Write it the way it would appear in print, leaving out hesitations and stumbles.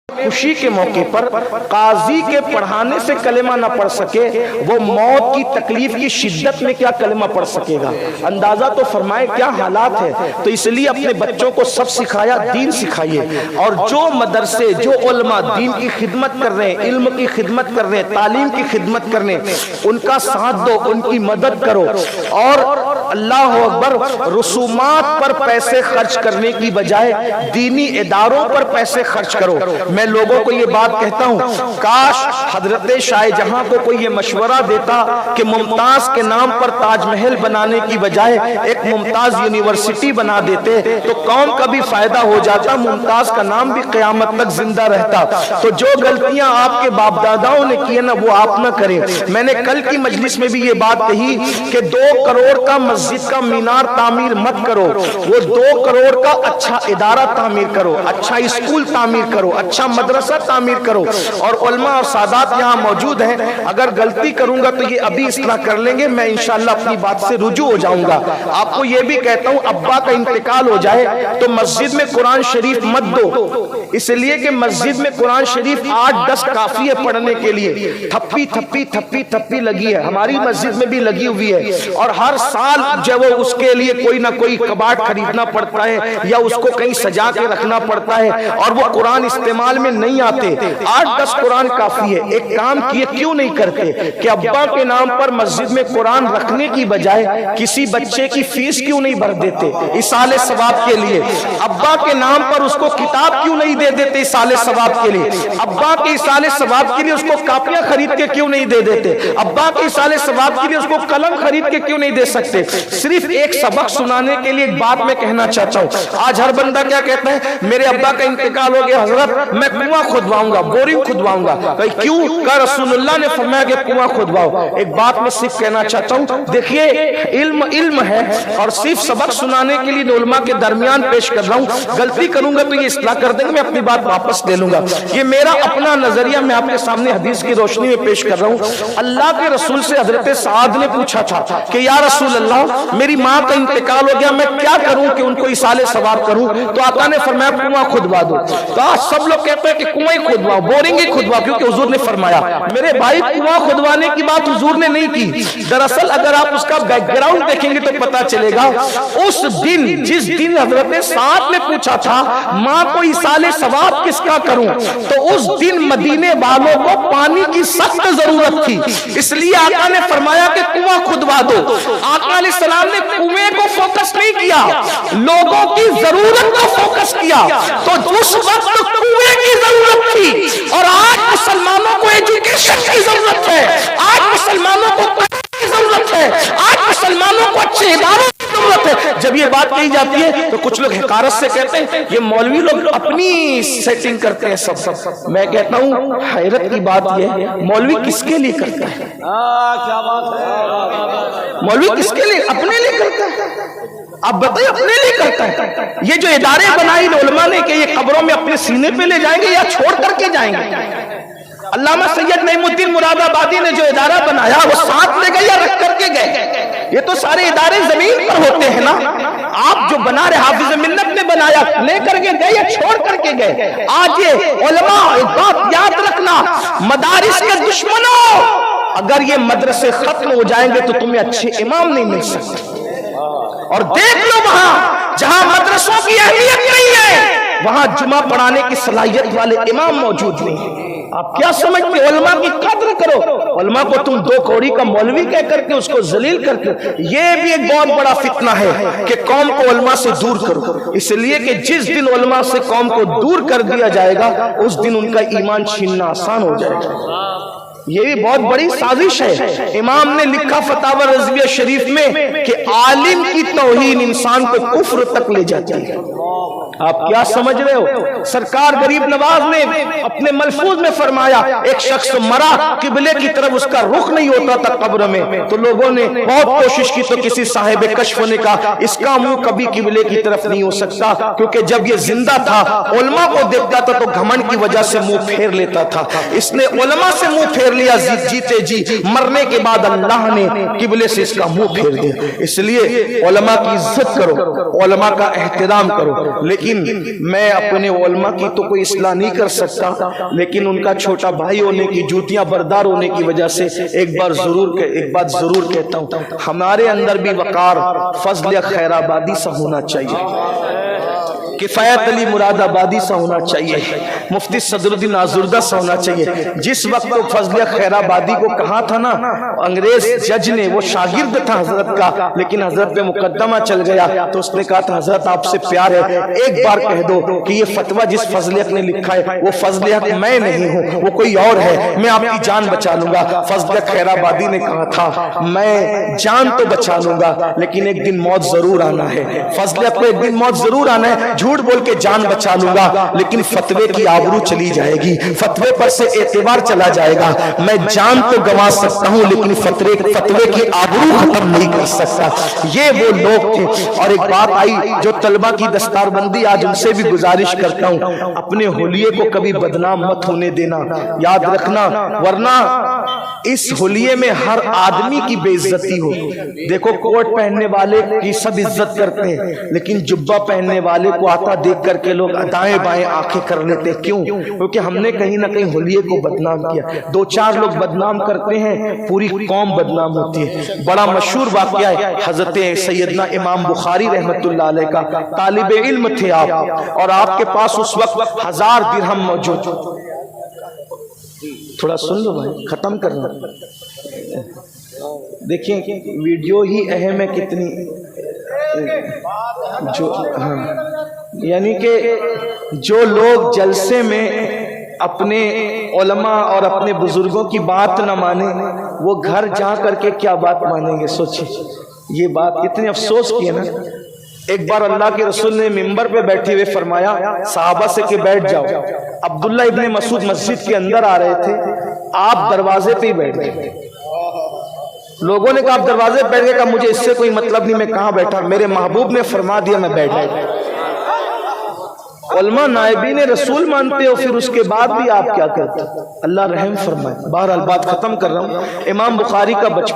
خوشی کے موقع پر قاضی کے پڑھانے سے کلمہ نہ پڑھ سکے، وہ موت کی تکلیف کی شدت میں کیا کلمہ پڑھ سکے گا؟ اندازہ تو فرمائے کیا حالات ہے۔ تو اس لیے اپنے بچوں کو سب سکھایا، دین سکھائیے، اور جو مدرسے، جو علماء دین کی خدمت کر رہے ہیں، علم کی خدمت کر رہے ہیں، تعلیم کی خدمت کر رہے ہیں، ان کا ساتھ دو، ان کی مدد کرو، اور اللہ اکبر، رسومات پر پیسے خرچ کرنے کی بجائے دینی اداروں پر پیسے خرچ کرو۔ میں لوگوں کو یہ بات کہتا ہوں، کاش حضرت شاہ جہاں کو کوئی یہ مشورہ دیتا کہ ممتاز کے نام پر تاج محل بنانے کی بجائے ایک ممتاز یونیورسٹی بنا دیتے تو قوم کا بھی فائدہ ہو جاتا، ممتاز کا نام بھی قیامت تک زندہ رہتا۔ تو جو غلطیاں آپ کے باپ داداؤں نے کی نا وہ آپ نہ کریں۔ میں نے کل کی مجلس میں بھی یہ بات کہی کہ 2 کروڑ کا مسجد کا مینار تعمیر مت کرو، وہ 2 کروڑ کا اچھا ادارہ تعمیر کرو، اچھا اسکول تعمیر کرو، اچھا مدرسہ تعمیر کرو۔ اور علماء اور سادات یہاں موجود ہیں، اگر غلطی کروں گا تو یہ ابھی اصلاح کر لیں گے، میں انشاءاللہ اپنی بات سے رجوع ہو جاؤں گا۔ آپ کو یہ بھی کہتا ہوں، ابا کا انتقال ہو جائے تو مسجد میں قرآن شریف مت دو، اس لیے کہ مسجد میں قرآن شریف 8-10 کافی ہے پڑھنے کے لیے۔ تھپی تھپی تھپی تھپی لگی ہے، ہماری مسجد میں بھی لگی ہوئی ہے، اور ہر سال جو وہ اس کے لیے کوئی نہ کوئی کباڑ خریدنا پڑتا ہے یا اس کو کہیں سجا کے رکھنا پڑتا ہے، اور وہ قرآن استعمال میں نہیں آتے۔ 8-10 قرآن کافی ہے۔ ایک کام کیے کیوں نہیں کرتے کہ ابا کے نام پر مسجد میں قرآن رکھنے کی بجائے کسی بچے کی فیس کیوں نہیں بھر دیتے ایصال ثواب کے لیے؟ ابا کے نام پر اس کو کتاب کیوں نہیں دے دیتے ایصال ثواب کے لیے؟ ابا کے ایصال ثواب کے لیے اس کو کاپیاں خرید کے کیوں نہیں دے دیتے؟ ابا کے ایصال ثواب کے لیے اس کو قلم خرید کے کیوں نہیں دے سکتے؟ صرف ایک سبق سنانے کے لیے ایک بات میں کہنا چاہتا ہوں۔ آج ہر بندہ کیا کہتا ہے، میرے ابا کا انتقال ہو گیا حضرت، میں کنواں کھدواؤں گا، بورنگ کھدواؤں گا۔ کیوں؟ کہ رسول اللہ نے فرمایا کہ کنواں کھدواؤ۔ ایک بات میں صرف کہنا چاہتا ہوں، دیکھیے علم ہے، اور صرف سبق سنانے کے لیے علماء کے درمیان پیش کر رہا ہوں، غلطی کروں گا تو یہ اصلاح کر دیں گے، میں اپنی بات واپس لے لوں گا۔ یہ میرا اپنا نظریہ میں آپ کے سامنے حدیث کی روشنی میں پیش کر رہا ہوں۔ اللہ کے رسول سے حضرت سعد نے پوچھا تھا کہ یا رسول اللہ، میری ماں کا انتقال ہو گیا، میں کیا کروں کہ ان کو ایصال ثواب کروں؟ تو آقا نے فرمایا کنواں کھدوا دو۔ تو آج سب لوگ کہتے ہیں کہ کنواں ہی کھدواؤ، بورنگ ہی کھدواؤ، کیونکہ حضور نے فرمایا۔ میرے بھائی، کنواں کھدوانے کی بات حضور نے نہیں کی۔ دراصل اگر آپ اس کا بیک گراؤنڈ دیکھیں گے تو پتا چلے گا، اس دن جس دن حضرت سعد نے پوچھا تھا ماں کو ایصال ثواب کس کا کروں، تو اس دن مدینے والوں کو پانی کی سخت ضرورت تھی، اس لیے آقا نے فرمایا کہ کنواں کھدوا دو۔ آقا علیہ السلام نے کنویں کو فوکس نہیں کیا، لوگوں کی ضرورت کو فوکس کیا۔ تو اس وقت کنویں کی ضرورت تھی، اور آج مسلمانوں کو ایجوکیشن کی ضرورت ہے، آج مسلمانوں کو پڑھنے کی ضرورت ہے، آج مسلمانوں کو اچھے اداروں کی ضرورت ہے۔ جب یہ بات کہی جاتی ہے تو کچھ لوگ حقارت سے کہتے ہیں یہ مولوی لوگ اپنی سیٹنگ کرتے ہیں سب۔ میں کہتا ہوں حیرت کی بات یہ ہے، مولوی کس کے لیے کرتا ہے؟ کیا بات ہے، مولوی کس کے لیے؟ اپنے لیے کرتا ہے۔ آپ بتائیں، اپنے لیے کرتا ہے۔ یہ جو ادارے بنائی علماء نے کہ یہ قبروں میں اپنے سینے پہ لے جائیں گے یا چھوڑ کر کے جائیں گے؟ علامہ سید نعیم الدین مراد آبادی نے جو ادارہ بنایا وہ ساتھ لے گئے یا رکھ کر کے گئے؟ یہ تو سارے ادارے زمین پر ہوتے ہیں نا۔ آپ جو بنا رہے، حافظ ملت نے بنایا، لے کر کے گئے یا چھوڑ کر کے گئے؟ آج یہ علماء، ایک بات یاد رکھنا، مدارس کے دشمنوں، اگر یہ مدرسے ختم ہو جائیں گے تو تمہیں اچھے امام نہیں مل سکتے۔ اور دیکھ لو وہاں جہاں مدرسوں کی اہمیت نہیں ہے، وہاں جمعہ پڑھانے کی صلاحیت والے امام موجود نہیں۔ آپ کیا سمجھتے؟ علماء کی قدر کرو، علماء کو تم 2 کوڑی کا مولوی کہہ کر کے اس کو ذلیل کرتے۔ یہ بھی ایک بہت بڑا فتنہ ہے کہ قوم کو علماء سے دور کرو، اس لیے کہ جس دن علماء سے قوم کو دور کر دیا جائے گا اس دن ان کا ایمان چھیننا آسان ہو جائے گا۔ یہ بھی بہت بڑی سازش ہے۔ امام نے لکھا فتاوی رضویہ شریف میں کہ عالم کی توہین انسان کو کفر تک لے جاتی ہے۔ آپ کیا سمجھ رہے ہو؟ سرکار غریب نواز نے اپنے ملفوظ میں فرمایا، ایک شخص مرا، قبلے کی طرف اس کا رخ نہیں ہوتا تھا قبر میں، تو لوگوں نے بہت کوشش کی تو کسی صاحب کشف نے کہا اس کا منہ کبھی قبلے کی طرف نہیں ہو سکتا، کیونکہ جب یہ زندہ تھا علماء کو دیکھتا تھا تو گھمنڈ کی وجہ سے منہ پھیر لیتا تھا۔ اس نے علماء سے منہ پھیر لیا جیتے جی، مرنے کے بعد اللہ نے قبلے سے اس کا منہ پھیر دیا۔ اس لیے علماء کی عزت کرو، علماء کا احترام کرو، لیکن لیکن میں اپنے علماء کی تو کوئی اصلاح نہیں کر سکتا، لیکن ان کا چھوٹا بھائی ہونے کی، جوتیاں بردار ہونے کی وجہ سے ایک بات ضرور کہتا ہوں، ہمارے اندر بھی وقار فضل خیر آبادی سا ہونا چاہیے، کفایت علی مراد آبادی سا ہونا چاہیے، مفتی صدر الدین آزردہ سا ہونا چاہیے۔ جس وقت وہ فضل خیر آبادی کو کہا تھا نا، انگریز جج نے، وہ شاگرد تھا حضرت کا، لیکن حضرت پہ مقدمہ چل گیا تو اس نے کہا تھا حضرت آپ سے پیار ہے، ایک بار کہہ دو کہ یہ فتویٰ جس فضل حق نے لکھا ہے وہ فضل حق میں نہیں ہوں، وہ کوئی اور ہے، میں آپ کی جان بچا لوں گا۔ فضل خیر آبادی نے کہا تھا میں جان تو بچا لوں گا لیکن ایک دن موت ضرور آنا ہے، فضل حق کو ایک دن موت ضرور آنا ہے، جھوٹ بول کے جان بچا لوں گا لیکن فتوے کی آبرو چلی جائے گی، فتوے پر سے اعتبار چلا جائے گا، میں جان تو گنوا سکتا ہوں لیکن فتوے کی آبرو ختم نہیں کر سکتا۔ یہ وہ لوگ تھے۔ اور ایک بات آئی جو طلبہ کی دستار بندی، آج ان سے بھی گزارش کرتا ہوں، اپنے حلیے کو کبھی بدنام مت ہونے دینا، یاد رکھنا، ورنہ اس حلیے میں ہر آدمی کی بے عزتی ہو۔ دیکھو کوٹ پہننے والے کی سب عزت کرتے ہیں لیکن جبہ پہننے والے کو آتا دیکھ کر کے لوگ دائیں بائیں آنکھیں کر لیتے، کیوں؟ کیونکہ ہم نے کہیں نہ کہیں حلیے کو بدنام کیا۔ دو چار لوگ بدنام کرتے ہیں، پوری قوم بدنام ہوتی ہے۔ بڑا مشہور واقعہ ہے حضرت سیدنا امام بخاری رحمت اللہ علیہ کا، طالب علم تھے آپ اور آپ کے پاس اس وقت 1000 درہم موجود۔ تھوڑا سن لو بھائی، ختم کرنا، دیکھیں ویڈیو ہی اہم ہے کتنی، جو ہاں یعنی کہ جو لوگ جلسے میں اپنے علماء اور اپنے بزرگوں کی بات نہ مانیں وہ گھر جا کر کے کیا بات مانیں گے؟ سوچیں، یہ بات کتنے افسوس کی ہے نا۔ ایک بار اللہ کے رسول نے منبر پہ بیٹھے ہوئے فرمایا صحابہ سے کہ بیٹھ جاؤ۔ عبداللہ ابن مسعود مسجد کے اندر آ رہے تھے، آپ دروازے پہ ہی بیٹھ گئے۔ لوگوں نے کہا آپ دروازے پہ بیٹھ گئے، کہا مجھے اس سے کوئی مطلب نہیں، میں کہاں بیٹھا، میرے محبوب نے فرما دیا میں بیٹھ گیا۔ علماء نائبین رسول مانتے ہو، پھر اس کے بعد بھی آپ کیا کرتے؟ اللہ رحم فرمائے۔ بہرحال بات ختم کر رہا ہوں۔ امام بخاری کا بچپن